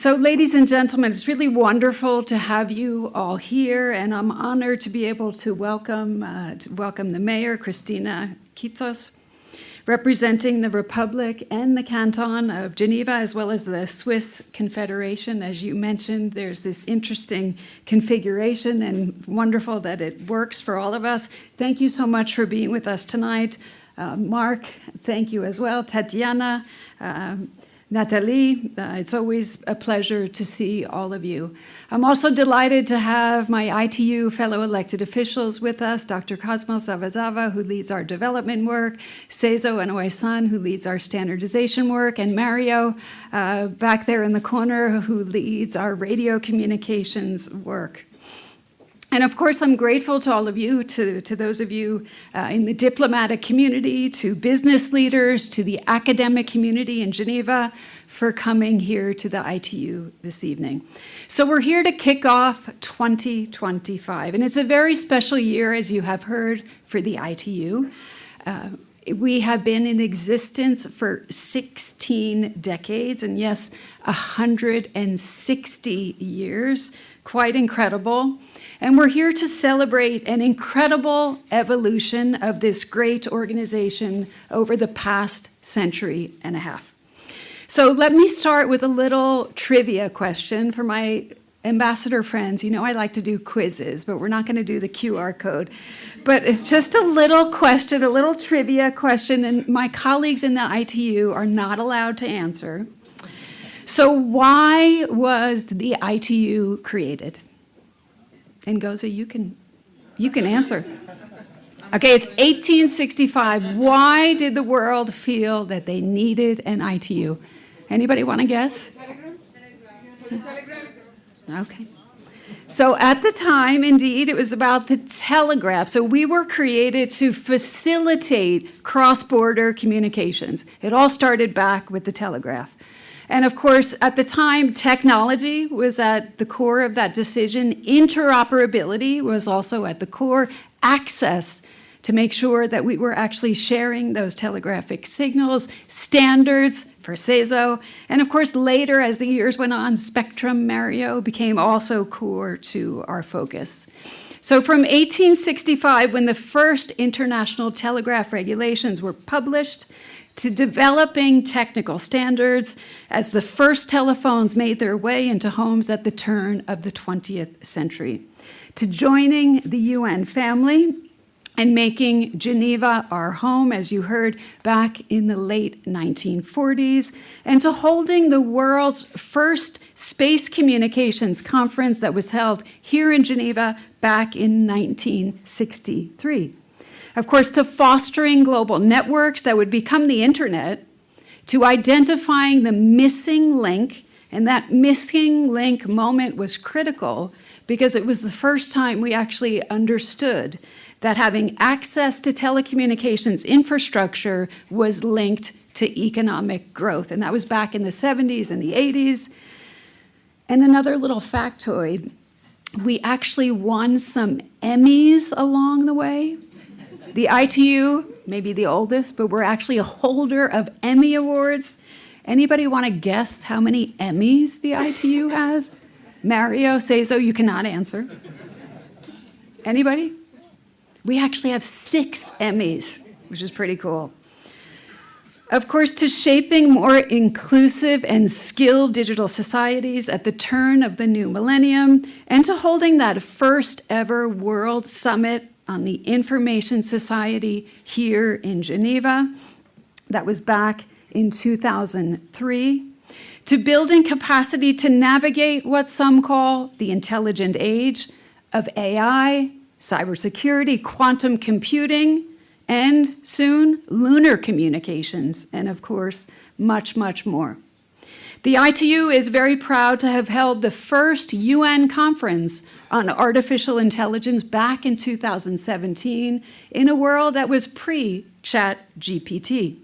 So ladies and gentlemen, it's really wonderful to have you all here, and I'm honored to be able to welcome the mayor, Christina Kitsos, representing the Republic and the Canton of Geneva, as well as the Swiss Confederation. As you mentioned, there's this interesting configuration, and wonderful that it works for all of us. Thank you so much for being with us tonight. Mark, thank you as well. Tatiana, Nathalie, it's always a pleasure to see all of you. I'm also delighted to have my ITU fellow elected officials with us, Dr. Cosmos Zavazava, who leads our development work, Seizo and Oisan, who leads our standardization work, and Mario, back there in the corner, who leads our radio communications work. And of course, I'm grateful to all of you, to those of you in the diplomatic community, to business leaders, to the academic community in Geneva for coming here to the ITU this evening. So we're here to kick off 2025, and it's a very special year, as you have heard, for the ITU. We have been in existence for 16 decades, and yes, 160 years, quite incredible. And we're here to celebrate an incredible evolution of this great organization over the past century and a half. So let me start with a little trivia question for my ambassador friends. You know I like to do quizzes, but we're not going to do the QR code. But just a little question, a little trivia question, and my colleagues in the ITU are not allowed to answer. So why was the ITU created? And Goza, you can answer. Okay, it's 1865. Why did the world feel that they needed an ITU? Anybody want to guess? Okay. So at the time, indeed, it was about the telegraph. So we were created to facilitate cross-border communications. It all started back with the telegraph. And of course, at the time, technology was at the core of that decision. Interoperability was also at the core. Access to make sure that we were actually sharing those telegraphic signals, standards for Seizo. And of course, later, as the years went on, Spectrum, Mario became also core to our focus. So from 1865, when the first international telegraph regulations were published, to developing technical standards as the first telephones made their way into homes at the turn of the 20th century, to joining the UN family and making Geneva our home, as you heard, back in the late 1940s, and to holding the world's first space communications conference that was held here in Geneva back in 1963. Of course, to fostering global networks that would become the internet, to identifying the missing link, and that missing link moment was critical because it was the first time we actually understood that having access to telecommunications infrastructure was linked to economic growth. And that was back in the 70s and the 80s. And another little factoid, we actually won some Emmys along the way. The ITU, maybe the oldest, but we're actually a holder of Emmy Awards. Anybody want to guess how many Emmys the ITU has? Mario, Seizo, you cannot answer. Anybody? We actually have 6 Emmys, which is pretty cool. Of course, to shaping more inclusive and skilled digital societies at the turn of the new millennium, and to holding that first ever World Summit on the Information Society here in Geneva. That was back in 2003. To building capacity to navigate what some call the intelligent age of AI, cybersecurity, quantum computing, and soon lunar communications, and of course, much, much more. The ITU is very proud to have held the first UN conference on artificial intelligence back in 2017 in a world that was pre-ChatGPT.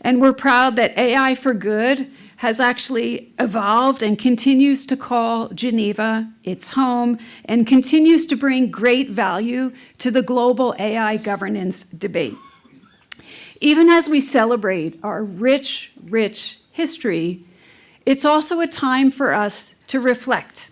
And we're proud that AI for Good has actually evolved and continues to call Geneva its home and continues to bring great value to the global AI governance debate. Even as we celebrate our rich, rich history, It's also a time for us to reflect,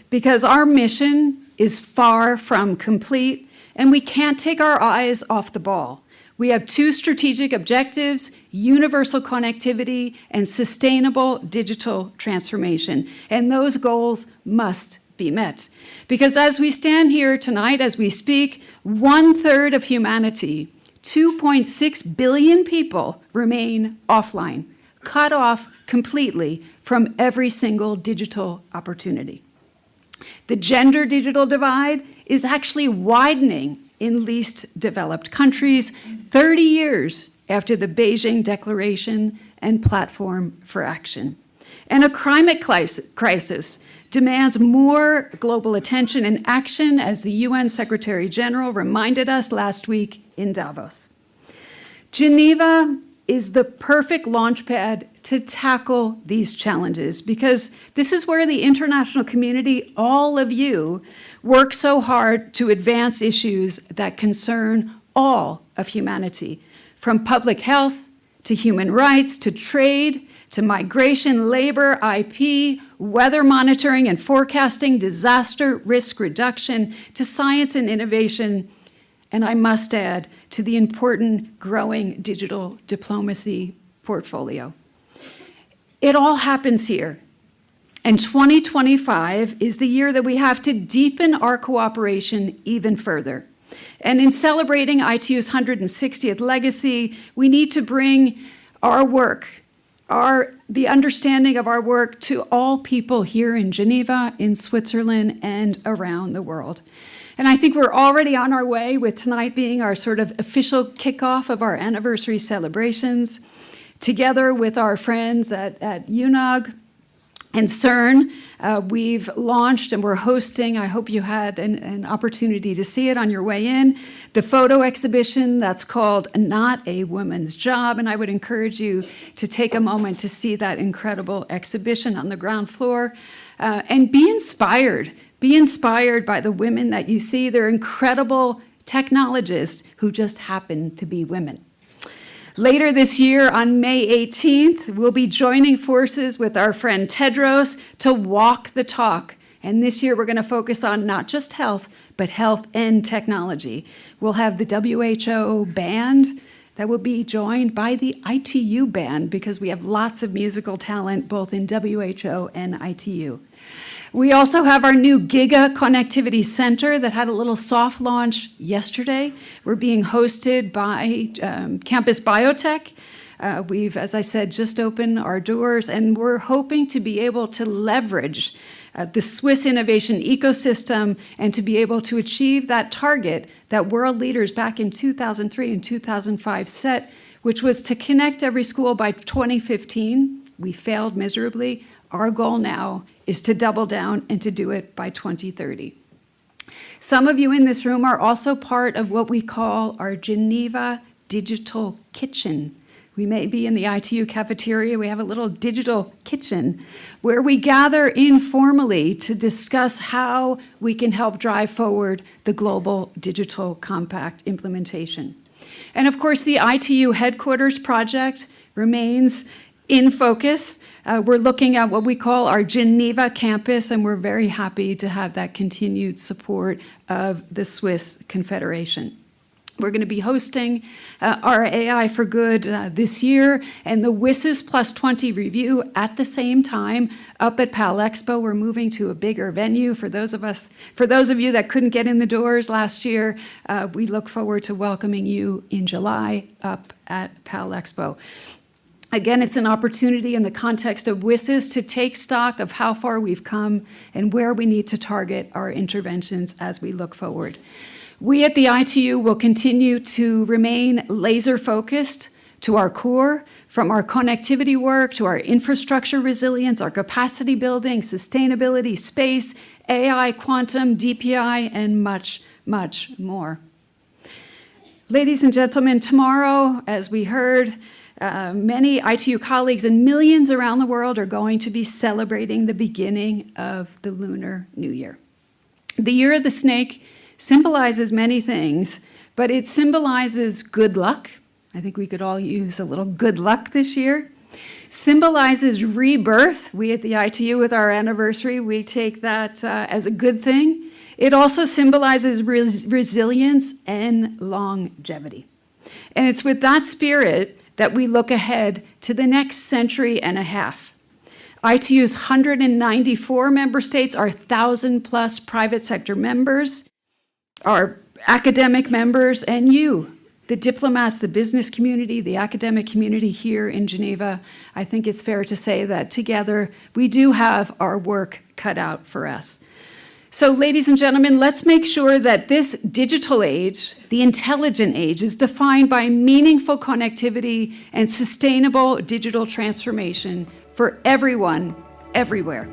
because our mission is far from complete, and we can't take our eyes off the ball. We have two strategic objectives: universal connectivity and sustainable digital transformation. And those goals must be met. Because as we stand here tonight, as we speak, 1/3 of humanity, 2.6 billion people, remain offline, cut off completely from every single digital opportunity. The gender digital divide is actually widening in least developed countries 30 years after the Beijing Declaration and Platform for Action. And a climate crisis demands more global attention and action, as the UN Secretary General reminded us last week in Davos. Geneva is the perfect launchpad to tackle these challenges, because this is where the international community, all of you, work so hard to advance issues that concern all of humanity, from public health to human rights to trade to migration, labor, IP, weather monitoring and forecasting, disaster risk reduction, to science and innovation, and I must add, to the important growing digital diplomacy portfolio. It all happens here. And 2025 is the year that we have to deepen our cooperation even further. And in celebrating ITU's 160th legacy, we need to bring our work, the understanding of our work, to all people here in Geneva, in Switzerland, and around the world. And I think we're already on our way, with tonight being our sort of official kickoff of our anniversary celebrations, together with our friends at UNOG and CERN. We've launched and we're hosting, I hope you had an opportunity to see it on your way in, the photo exhibition that's called Not a Woman's Job. And I would encourage you to take a moment to see that incredible exhibition on the ground floor, and be inspired. Be inspired by the women that you see. They're incredible technologists who just happen to be women. Later this year, on May 18th, we'll be joining forces with our friend Tedros to walk the talk. And this year, we're going to focus on not just health, but health and technology. We'll have the WHO band that will be joined by the ITU band, because we have lots of musical talent both in WHO and ITU. We also have our new Giga Connectivity Center that had a little soft launch yesterday. We're being hosted by Campus Biotech. We've, as I said, just opened our doors, and we're hoping to be able to leverage the Swiss innovation ecosystem and to be able to achieve that target that world leaders back in 2003 and 2005 set, which was to connect every school by 2015. We failed miserably. Our goal now is to double down and to do it by 2030. Some of you in this room are also part of what we call our Geneva Digital Kitchen. We may be in the ITU cafeteria. We have a little digital kitchen where we gather informally to discuss how we can help drive forward the global digital compact implementation. And of course, the ITU headquarters project remains in focus. We're looking at what we call our Geneva campus, and we're very happy to have that continued support of the Swiss Confederation. We're going to be hosting our AI for Good this year, and the WSIS Plus 20 review at the same time up at PAL Expo. We're moving to a bigger venue. For those of you that couldn't get in the doors last year, we look forward to welcoming you in July up at PAL Expo. Again, it's an opportunity in the context of WSIS to take stock of how far we've come and where we need to target our interventions as we look forward. We at the ITU will continue to remain laser-focused to our core, from our connectivity work to our infrastructure resilience, our capacity building, sustainability, space, AI, quantum, DPI, and much, much more. Ladies and gentlemen, tomorrow, as we heard, many ITU colleagues and millions around the world are going to be celebrating the beginning of the Lunar New Year. The Year of the Snake symbolizes many things, but it symbolizes good luck. I think we could all use a little good luck this year. Symbolizes rebirth. We at the ITU, with our anniversary, we take that as a good thing. It also symbolizes resilience and longevity. And it's with that spirit that we look ahead to the next century and a half. ITU's 194 member states, our 1,000+ private sector members, our academic members, and you, the diplomats, the business community, the academic community here in Geneva. I think it's fair to say that together we do have our work cut out for us. So, ladies and gentlemen, let's make sure that this digital age, the intelligent age, is defined by meaningful connectivity and sustainable digital transformation for everyone, everywhere.